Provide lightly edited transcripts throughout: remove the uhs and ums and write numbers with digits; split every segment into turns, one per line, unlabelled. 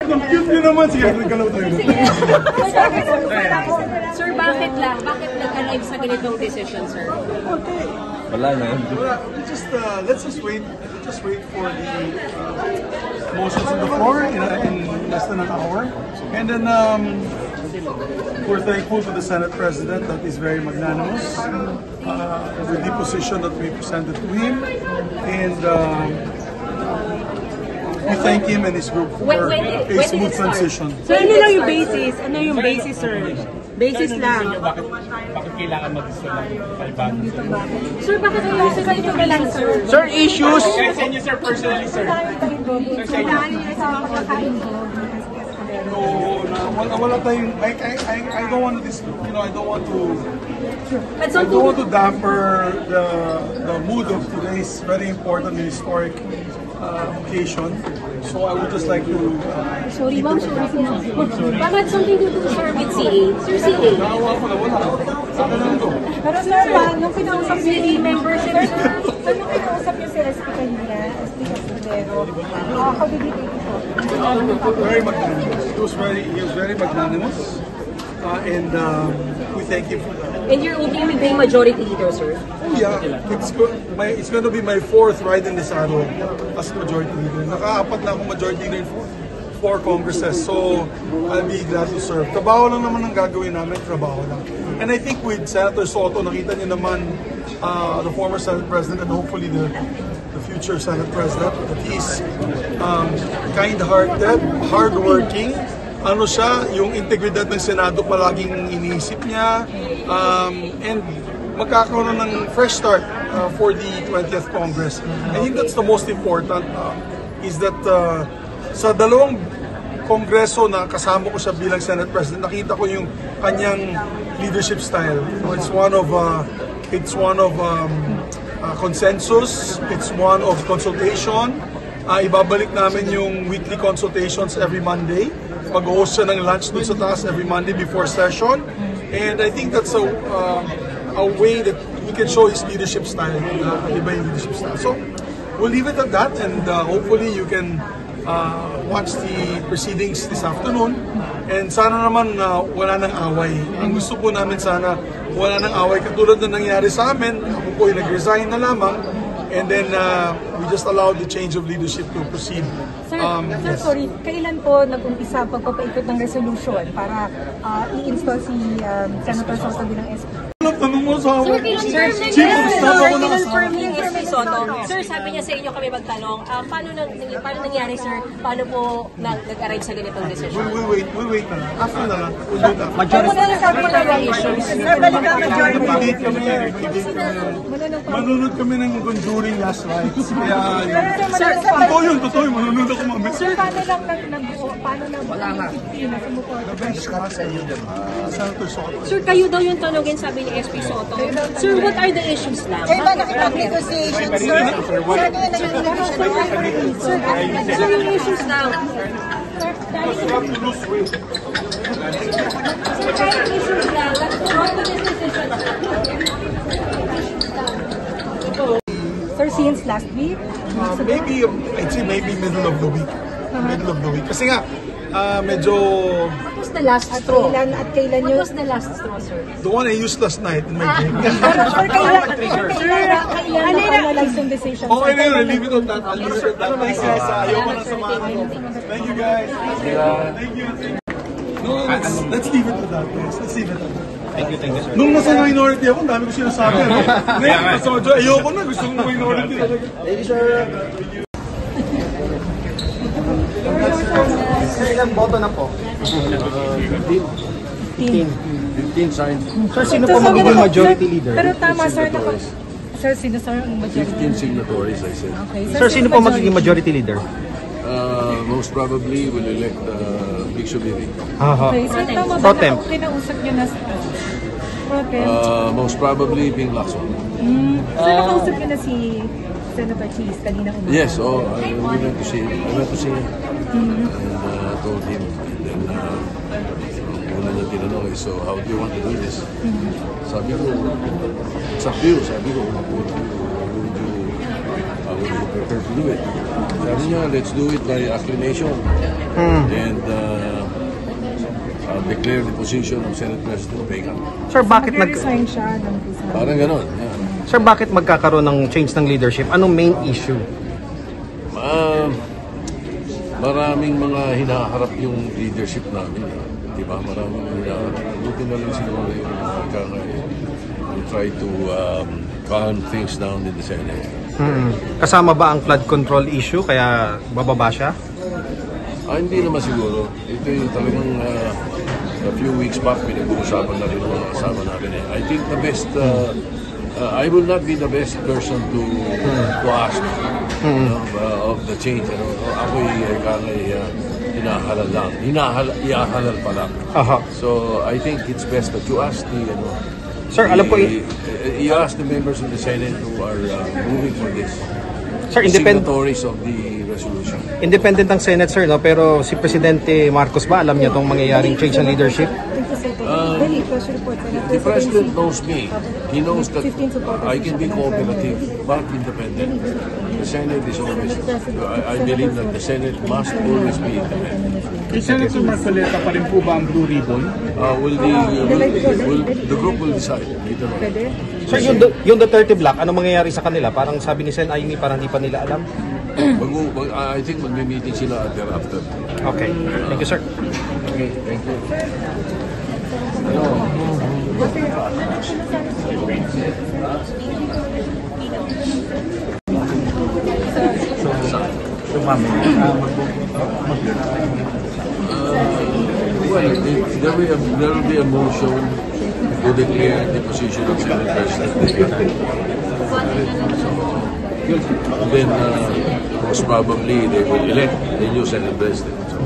Cute nyo naman. Sige, nagkalaw tayo.
Sir, bakit lang? Bakit nag-alive sa ganitong decision, sir?
Wala na.
Let's just wait. Let's just wait for the motions on the floor in less than an hour. And then we're thankful to the Senate President that is very magnanimous with the position that we presented to him. And we thank him and his group for a smooth transition.
So ano lang yung basis? Ano yung basis, sir? Basis lang.
Bakit kailangan mag-gusto lang?
Sir, bakit kailangan ito ba lang, sir?
Sir, issues.
Sa inyo, sir, personally, sir. Sir, sa inyo.
Wala tayong, I don't want to, I don't want to damper the mood of today's very important and historic occasion. So I would just like to.
Sorry, ma'am. Bakit something to do, sir, with CA? Sir, CA.
Pero sir, nung kinausap niyo si membership, sir, nung kinausap niyo si SP kanina, SP Casudero, how did he take it?
Very magnanimous. He was very magnanimous, and we thank him for that.
And you're okay with being majority leader, sir?
Oh yeah, it's going to be my fourth ride in the saddle as majority leader. Nakaapat na akong majority leader in four congresses, so I'll be glad to serve. Trabaho lang naman ang gagawin namin, trabaho lang. And I think with Senator Soto, nakita niyo naman the former Senate President and hopefully the future Senate President, that he's kind-hearted, hardworking. Ano siya, yung integridad ng Senado palaging iniisip niya, and magkakaroon ng fresh start for the 20th Congress. I think that's the most important, is that sa dalawang kongreso na kasama ko siya bilang Senate President, nakita ko yung kanyang leadership style. It's one of consensus, it's one of consultation. Ibabalik namin yung weekly consultations every Monday. Mag-host siya ng lunch dun sa taas every Monday before session. And I think that's a way that we can show his leadership style, iba yung leadership style. So, we'll leave it at that, and hopefully you can watch the proceedings this afternoon. And sana naman wala nang away. Ang gusto po namin sana wala nang away katulad na nangyari sa amin. Ako po ay nag-resign na lamang. And then we just allowed the change of leadership to proceed.
Sir, sorry, kailan po nag-umpisa pagpapaikot ng resolution para i-install si Senator Soto bilang SP?
Tanong mo sa
Sir, kinonfirm yung SP Soto. Sir, sabi niya sa inyo kami magtanong, paano nangyari, sir? Paano po nag-arrive sa ganitong decision?
We'll wait na lang. After na lang. We'll do it after. Manunod kami ng Conjuring Last Rites. Kaya totoo yun. Manunod ako mamit.
Sir, paano lang nagbuo? Paano lang na sumuporta?
Senator Soto.
Sir, kayo daw yung tanongin, sabi ni SP Soto. Sir, what are the issues lang?
Kaya ba nakipag-negotiation, sir? Sir,
Sir, yung issues lang.
You have to lose weight.
Sir, kahit issues lang, what to this decision?
Sir, since last week?
Maybe, I'd say maybe middle of the week. Middle of the week. Kasi nga, medyo...
What was the last straw?
Kailan
What was the last straw, sir?
The one I used last night in my drink.
Kailan lang yung decision?
Okay na yun, leave it on that. I'll use it that. Thanks guys, ayoko nang samahan ko. Thank you guys. Thank you. No, let's leave it to that, guys. Let's leave it to that.
Thank you, sir.
Nung nasa minority ako, dami ko sinasabi. Ngayon, ayoko na. Gusto kong minority talaga.
Thank you, sir. Ilang boto na po? 15 signed. Sir, sino po magiging majority leader?
Pero tama, sir. Sir, sino sir ang majority?
15 signatories, I said.
Okay.
Sir, sino po magiging majority leader?
Most probably will elect Big Subiri.
Okay, sir, tama ba na kinausap niyo na
Most probably Ping Lacson.
Sir, nakausap niyo na si Senator Cheese kanina umaga?
Yes, I went to see him. And told him. And then, una niya tinanong, so how do you want to do this? Sabi ko, it's up to you. Sabi ko, would you prefer to do it? Sabi niya, let's do it by acclamation. And declare the position of Senate President vacant.
Sir, bakit
Nag-resign siya ng resign.
Parang ganon. Yeah.
Sir, bakit magkakaroon ng change ng leadership? Anong main issue?
Maraming mga hinaharap yung leadership namin. Di ba? Maraming hinaharap. Buti na lang siguro yung we try to calm things down in the Senate.
Kasama ba ang flood control issue kaya bababa siya?
Hindi naman siguro. Ito yung talagang a few weeks back pinag-uusapan na rin mga kasama natin. I think the best, I will not be the best person to ask of the change. Ako'y hinahalal lang. Iahalal pa lang. So I think it's best that you ask the,
Sir, alam ko
you ask the members of the Senate who are moving for this.
Sir,
signatories of the resolution.
Independent ang Senate, sir, no? Pero si Presidente Marcos ba, alam niya itong mangyayaring change ng leadership?
The President knows me. He knows that I can be cooperative but independent. The Senate is always, I believe that the Senate must always be independent.
Senator Marcoleta pa rin po ba ang Blue Ribbon?
The group will decide later on.
Sir, yung Duterte Black, ano mangyayari sa kanila? Parang sabi ni Sen Amy, parang di pa nila alam.
I think magme-meeting sila thereafter.
Okay. Thank you, sir.
Okay, thank you. There will be a motion to declare the position of Senate President. Then, most probably, they will elect the new Senate President. So,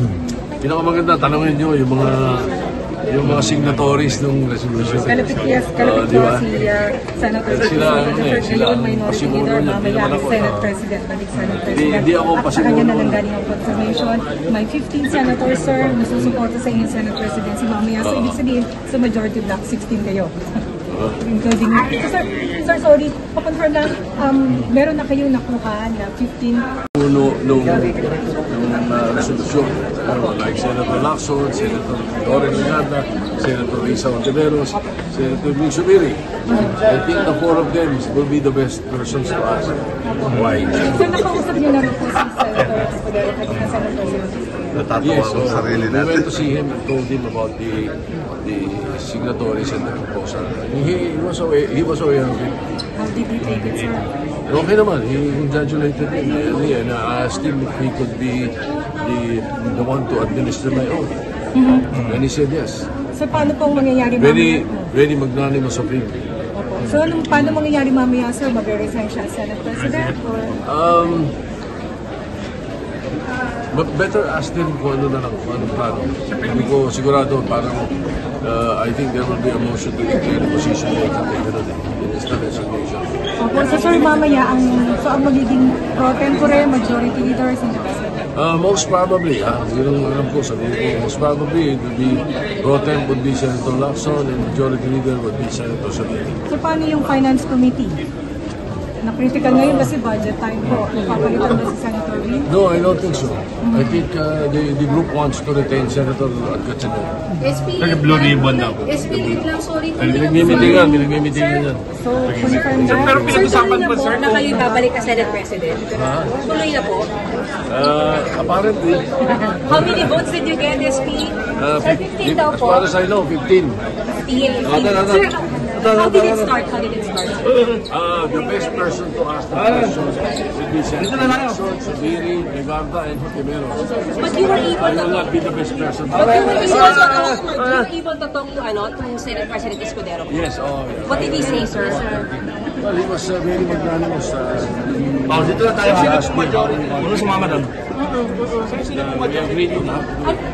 pinakamaganda, tanongin nyo yung mga signatories ng resolution.
Kalapit po si Senator
Sila
Minority Leader, mamaya Senate President, balik Senate President.
Hindi ako
At sa kanya na lang galing ang confirmation. May 15 senators, sir, na susuporta sa inyong Senate Presidency mamaya. So, ibig sabihin, sa majority block, 16 kayo. Including sir, sorry, pa-confirm lang, meron na kayong nakuha na 15
nung resolution. Like Senator Lacson, Senator Doren Legada, Senator Risa Ontiveros, Senator Bill Subiri. I think the four of them will be the best persons to ask. Why?
Sir, nakausap niyo na rin po si Senator Escudero kanina, Senator.
Yes, so we went to see him and told him about the signatories and the proposal. He was aware of it.
How did he take it, sir?
Okay naman, he congratulated me and I asked him if he could be the one to administer my oath. And he said yes.
So, paano pong mangyayari mamaya?
Very magnanimous of him.
So, paano mangyayari mamaya, sir? Mag-resign siya as Senate President? Or?
But better ask them kung ano na lang, kung anong plano. Hindi ko sigurado, parang I think there will be a motion to declare the position vacant and gano'n in this resignation.
So, sir, mamaya, ang magiging pro tempore majority leaders in the Senate?
Most probably, yun ang alam ko, sabihin ko, most probably, it would be, pro temp would be Senator Lacson and majority leader would be Senator Sabini.
So, paano yung Finance Committee? Na-critical ngayon kasi budget time po. Napapalitan ba si Senator Win?
No, I don't think so. I think the group wants to retain Senator Gatchalian.
SP,
Blue Ribbon daw.
SP lang, sorry.
Pinagmimitingan yan.
So, confirm na.
Pero pinag-usapan
na
ba,
po
sir?
na kayo babalik as Senate President? Tuloy na po.
Apparently.
How many votes did you get, SP? 15 daw
As
po.
far as I know, 15.
Sir, how did it start?
The best person to ask the questions would be Senator Lacson, Subiri, Legarda, and Ontiveros.
But you were able
I
to...
will not be the best person to
But you were
ask.
able to talk to Senate President Escudero.
Yes, yeah.
What did he say, sir?
Well, he was very magnanimous.
Dito na tayo. Ano sumama doon?
We agreed on that.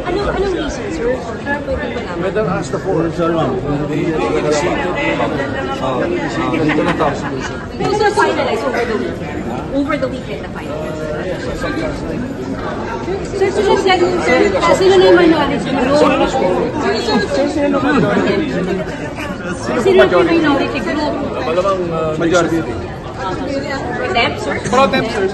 Anong reason, sir? Para pwede ba naman?
Better ask the four. Dito na tayo.
Who will finalize over the weekend na finalize? Sir, sino na yung minority group? Sino yung minority group?
Malamang majority.
Pro temp, sir?
Pro temp, sir.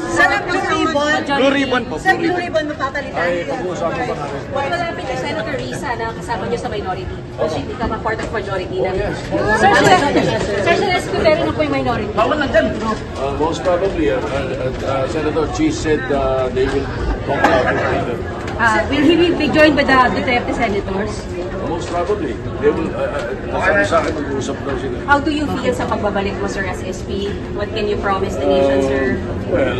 Sa Blue Ribbon,
ribbon.
Blue ribbon po.
Sa blue ribbon mapapalitan.
Ay, pag-uusapan pa natin.
Malapit na Senator Risa na kasama niyo sa minority. Will she become a part of majority na?
Sir, sila Escudero na po yung minority.
Most probably, Senator Chi said they will walk out with freedom.
Will he be joined by the Duterte senators?
Most probably. They will, sabi sa akin, mag-uusap daw sila.
How do you feel sa pagbabalik mo, sir, as SP? What can you promise the nation, sir?
Well,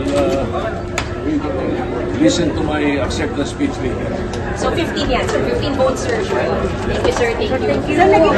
listen to my acceptance speech later.
So 15 yan, sir. 15 votes, sir. Thank you, sir. Thank you.
Sir, naging